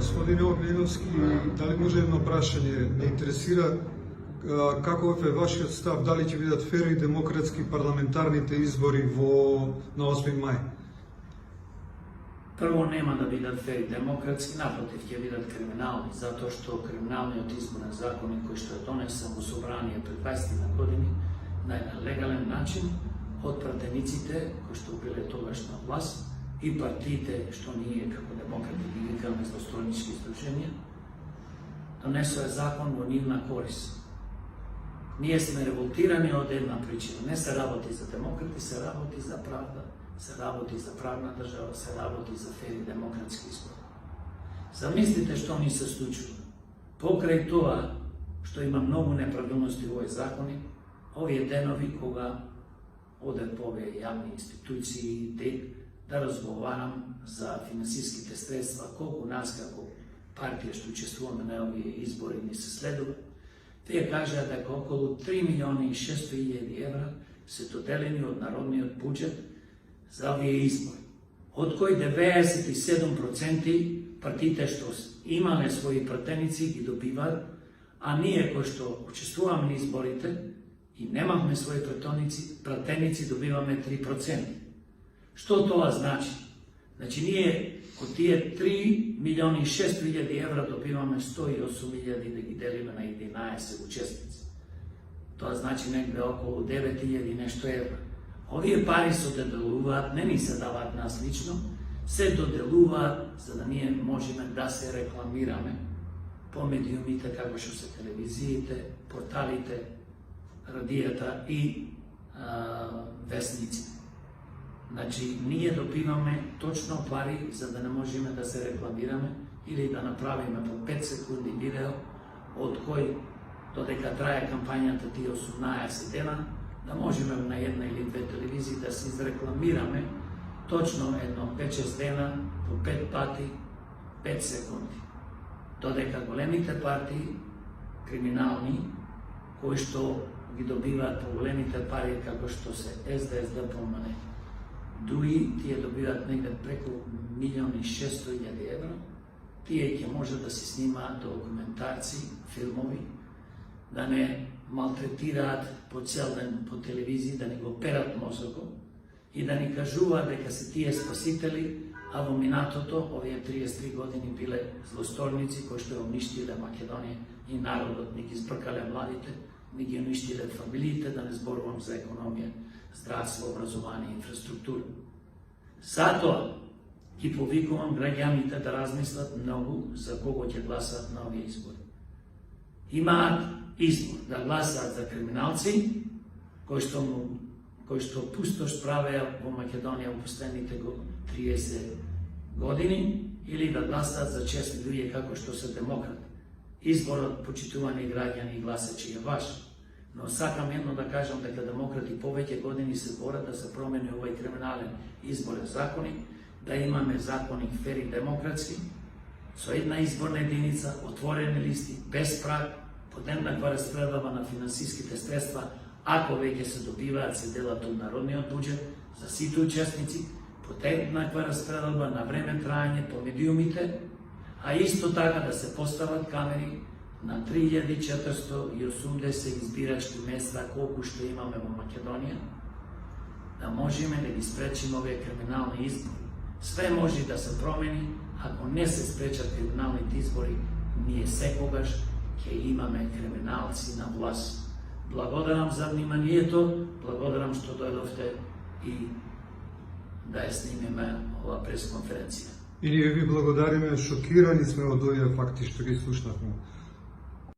Господине Огненовски, дали може едно прашање? Ме интересира каков е вашиот став, дали ќе бидат фер и демократски парламентарните избори на 8 мај? Прво, нема да бидат фер и демократски, напротив, ќе бидат криминални, затоа што криминалниот изборен закон кој што е донесен во собрание пред 20 години на еден легален начин од пратениците кои што биле тогаш на власт и партиите што ние како демократи ги викаме злосторнички издруженија, донесоа закон во нивна корис. Ние сме револтирани од една причина. Не се работи за демократи, се работи за правда, се работи за правна држава, се работи за фер и демократски избори. Замислите што ни се случува. Покрај тоа што има многу неправилности во овој закони, овие денови кога одем по овие јавни институции да разговарам за финансиските средства, колку нас како партија што учествуваме на овие избори ни се следува, тие кажаа дека околу 3.600.000 евра се доделени од народниот буџет за овие избори, од кои 97% партиите што имале своји пратеници ги добиваат, а ние кои што учествуваме на изборите и немавме своји пратеници добиваме 3%. Што тоа значи? Значи ние од тие 3.600.000 евра добиваме 108.000 да ги делиме на 11 учесници. Тоа значи негде околу 9.000 нешто евра. Овие пари се доделуваат, не ни се даваат нас лично, се доделуваат за да ние можеме да се рекламираме по медиумите како што се телевизиите, порталите, радијата и весниците. Значи, ние добиваме точно пари за да не можеме да се рекламираме или да направиме по 5 секунди видео од кој додека трае кампањата тие 18 дена, да можеме на една или две телевизии да се изрекламираме точно едно 5-6 дена по 5 пати 5 секунди. Додека големите партии, криминални, кои што ги добиваат по големите пари како што се СДС, ДПМН, ДУИ, тие добиваат негде преку 1.600.000 евра, тие ќе може да се снимаат документарци, филмови, да не малтретираат по цел ден по телевизии, да не го перат мозокот и да ни кажуваат дека се тие спасители, а во минатото овие 33 години биле злосторници кои што ја уништиле Македонија и народот, ни ги збркале младите, ни ги уништиле фамилиите, да не зборувам за економија, здравство, образование, инфраструктура. Затоа ги повикувам граѓаните да размислат многу за кого ќе гласаат на овие избори. Имаат избор да гласаат за криминалци, кои што пустош правеа во Македонија во последните 30 години, или да гласаат за честни луѓе како што се демократи. Изборот, почитувани граѓани и гласачи, е ваш. Но сакам едно да кажам дека демократи повеќе години се борат да се промени овој криминален изборен закони, да имаме закони фер и демократски, со една изборна единица, отворени листи, без праг, под еднаква распределба на финансиските средства, ако веќе се добиваат, се делат од народниот буџет за сите учесници, под еднаква распределба на време траење по медиумите, а исто така да се постават камери на 3.480 избирачки места, колку што имаме во Македонија, да можеме да ги спречиме овие криминални избори. Све може да се промени, ако не се спречат криминалните избори, ние секогаш ќе имаме криминалци на власт. Благодарам за вниманието, благодарам што дојдовте и да ја снимиме ова пресконференција. И ние ви благодариме, шокирани сме од овие факти што ги слушнавме.